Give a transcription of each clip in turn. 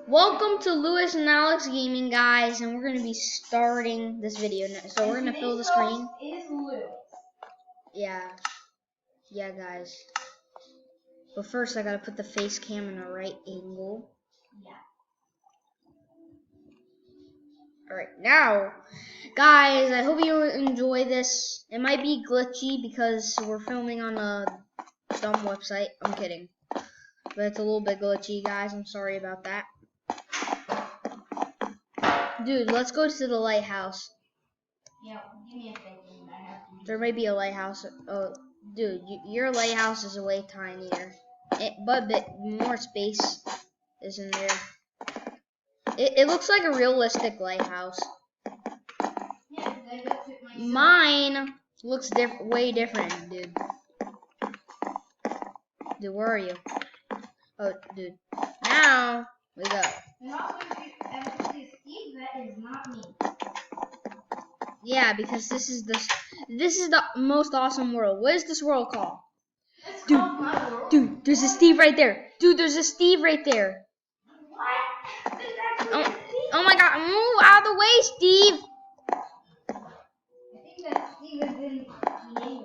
Welcome to Lewis and Alex Gaming, guys, and we're going to be starting this video now. So we're going to fill the screen. Is Lewis. Yeah, guys. But first, I got to put the face cam in the right angle. Yeah. Alright, now, guys, I hope you enjoy this. It might be glitchy because we're filming on a dumb website. I'm kidding. But it's a little bit glitchy, guys. I'm sorry about that. Dude, let's go to the lighthouse. Yeah, give me a second. I have to. There might be a lighthouse. Oh, dude, your lighthouse is way tinier. But more space is in there. It looks like a realistic lighthouse. Yeah, I built it myself. Mine looks way different, dude. Dude, where are you? Oh, dude. Now we go. And also, if you ever see Steve, that is not me. Yeah, because this is the most awesome world. What is this world called? It's Dude, called my world. Dude, there's a Steve right there. Dude, there's a Steve right there. What? There's actually a Steve. Oh my God! Move out of the way, Steve. I think that Steve is in the name.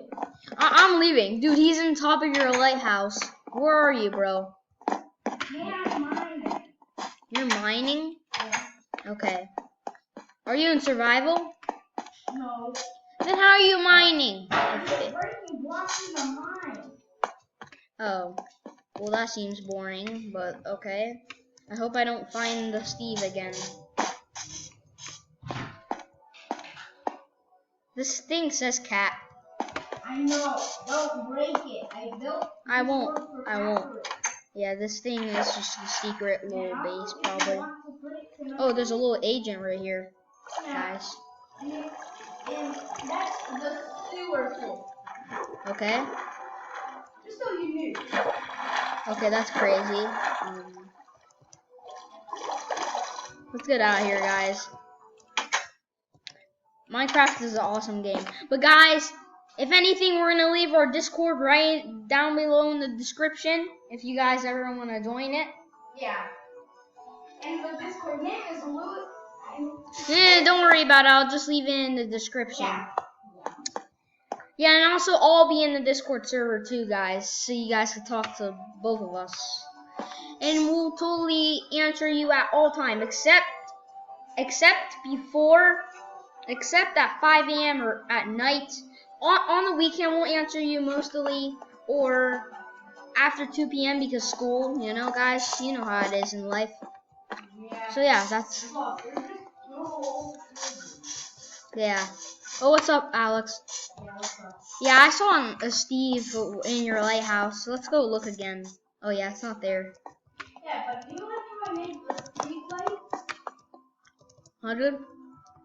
I'm leaving, dude. He's in top of your lighthouse. Where are you, bro? Yeah, I'm mining. You're mining? Yeah. Okay. Are you in survival? No. Then how are you mining? I'm breaking blocks in the mine. Oh, well that seems boring, but okay. I hope I don't find the Steve again. This thing says cat. I know. Don't break it. I won't. Yeah, this thing is just a secret little base, probably. Oh, there's a little agent right here, guys. And that's the sewer pit. Okay. Just so you knew. Okay, that's crazy. Let's get out of here, guys. Minecraft is an awesome game. But guys, if anything, we're going to leave our Discord right down below in the description if you guys ever want to join it. Yeah. And the Discord name is Lewis. Don't worry about it. I'll just leave it in the description. Yeah, and also I'll be in the Discord server too, guys, so you guys can talk to both of us. And we'll totally answer you at all time, except at 5 a.m. or at night. On the weekend, we'll answer you mostly, or after 2 p.m. because school, you know, guys, you know how it is in life. So yeah, that's. Yeah. Oh, what's up, Alex? Yeah, what's up? Yeah, I saw a Steve in your lighthouse. Let's go look again. Oh yeah, it's not there. Yeah, but do you like how I made the street light? Huh, dude?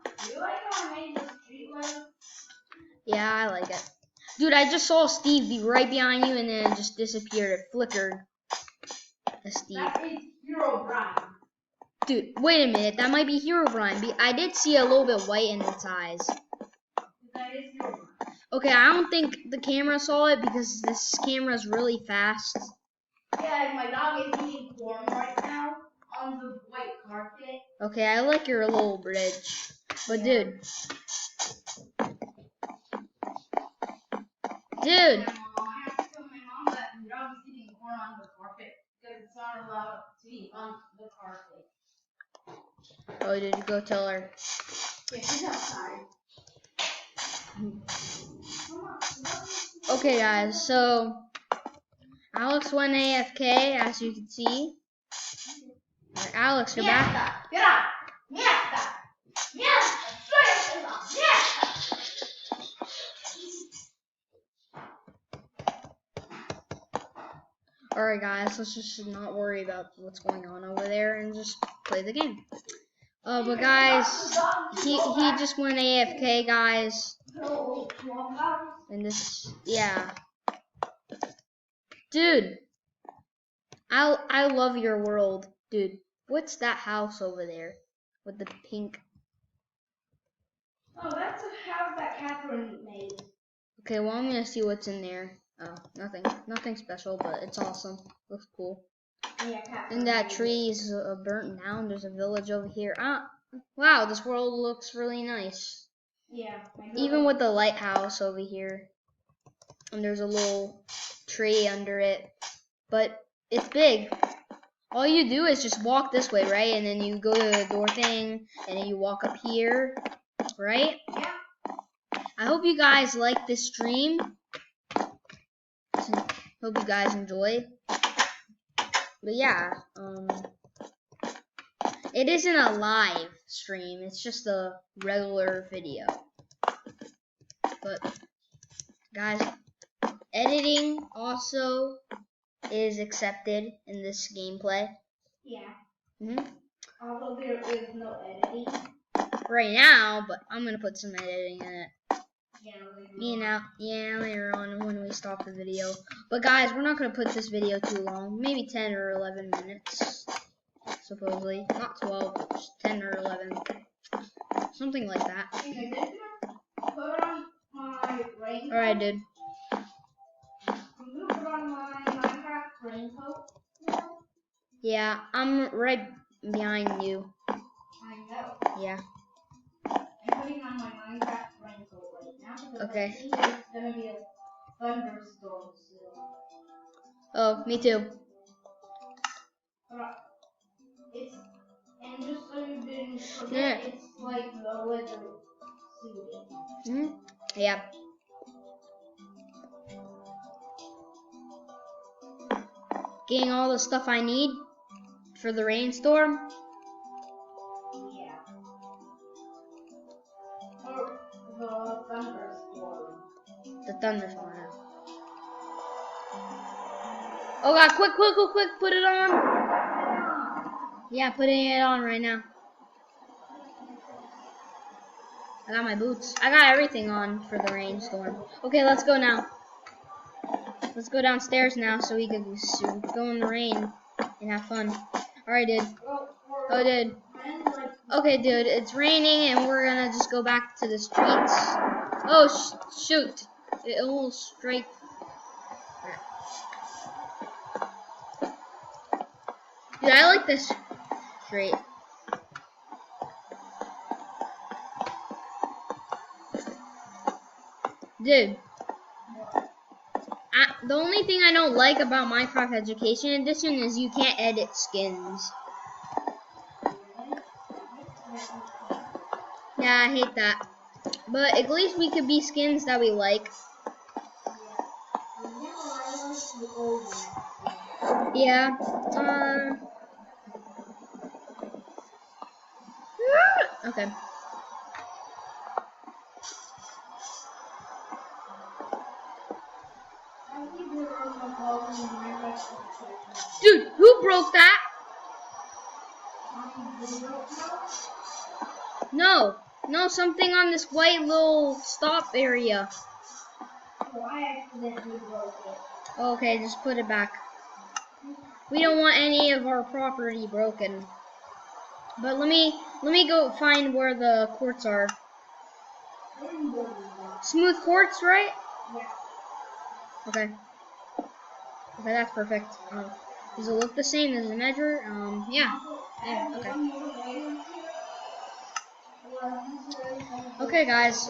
Do you like how I made the street light? Yeah, I like it. Dude, I just saw Steve be right behind you and then it just disappeared. It flickered. A Steve. That is Herobrine. Dude, wait a minute. That might be Herobrine. I did see a little bit white in its eyes. That is Herobrine. Okay, I don't think the camera saw it because this camera is really fast. Yeah, my dog is eating corn right now on the white carpet. Okay, I like your little bridge. But Yeah. dude. I have to tell my mom that my dog is eating corn on the carpet because it's not allowed to be on the carpet. Oh, did you go tell her? Yeah, she's outside. Okay, guys, so Alex went AFK, as you can see. Right, Alex, you're back. Alright, guys, let's just not worry about what's going on over there and just play the game. But guys, he just went AFK, guys. And this, yeah. Dude, I love your world, dude. What's that house over there with the pink? Oh, that's a house that Catherine made. Okay, well I'm gonna see what's in there. Oh, nothing special, but it's awesome. Looks cool. Yeah, cat. And that tree is burnt down. There's a village over here. Wow, this world looks really nice. Yeah. Even with the lighthouse over here. And there's a little tree under it. But it's big. All you do is just walk this way, right? And then you go to the door thing, and then you walk up here, right? Yeah. I hope you guys like this stream. Hope you guys enjoy. But yeah, it isn't a live stream. It's just a regular video. But guys, editing also is accepted in this gameplay. Yeah. Mm-hmm. Although there is no editing. Right now, but I'm gonna put some editing in it. Yeah, Later on when we stop the video. But guys, we're not gonna put this video too long. Maybe 10 or 11 minutes, supposedly. Not 12, just 10 or 11, something like that. Okay, this one, put on my raincoat. All right, dude. I'm gonna put on my Minecraft raincoat now. Yeah, I'm right behind you. I know. Yeah. I'm putting on my Minecraft raincoat right now because Okay. I think it's gonna be a thunderstorm soon. Oh, me too. It's, and just so you didn't forget, it's like the leather suiting. Yeah. Getting all the stuff I need for the rainstorm. Yeah. Or the thunderstorm. The thunderstorm. Oh god, quick, put it on. Yeah, putting it on right now. I got my boots. I got everything on for the rainstorm. Okay, let's go now. Let's go downstairs now so we can go in the rain and have fun. Alright, dude. Oh, dude. Okay, dude, it's raining and we're gonna just go back to the streets. Oh, shoot. It almost straight. Dude, I like this street. Dude. The only thing I don't like about Minecraft Education Edition is you can't edit skins. Yeah, I hate that. But at least we could be skins that we like. Yeah. Okay. Dude, who broke that? No, something on this white little stop area. I accidentally broke it. Okay, just put it back. We don't want any of our property broken. But let me go find where the quartz are. Smooth quartz, right? Yeah. Okay. Okay, that's perfect. Does it look the same as the measure? Yeah. Yeah, okay. Okay, guys,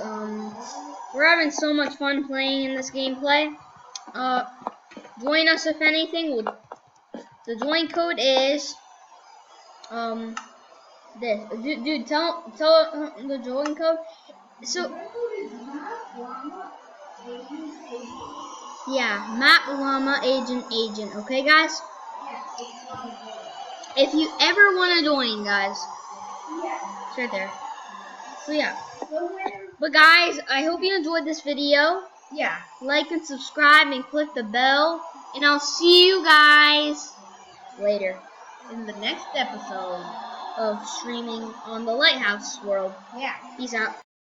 we're having so much fun playing in this gameplay. Join us if anything. The join code is, this. Dude, tell the join code. So, yeah, Matt Llama Agent. Okay, guys? If you ever want to join, guys, it's right there. So, yeah. But, guys, I hope you enjoyed this video. Yeah. Like and subscribe and click the bell. And I'll see you guys later In the next episode of streaming on the Lighthouse world. Yeah. Peace out.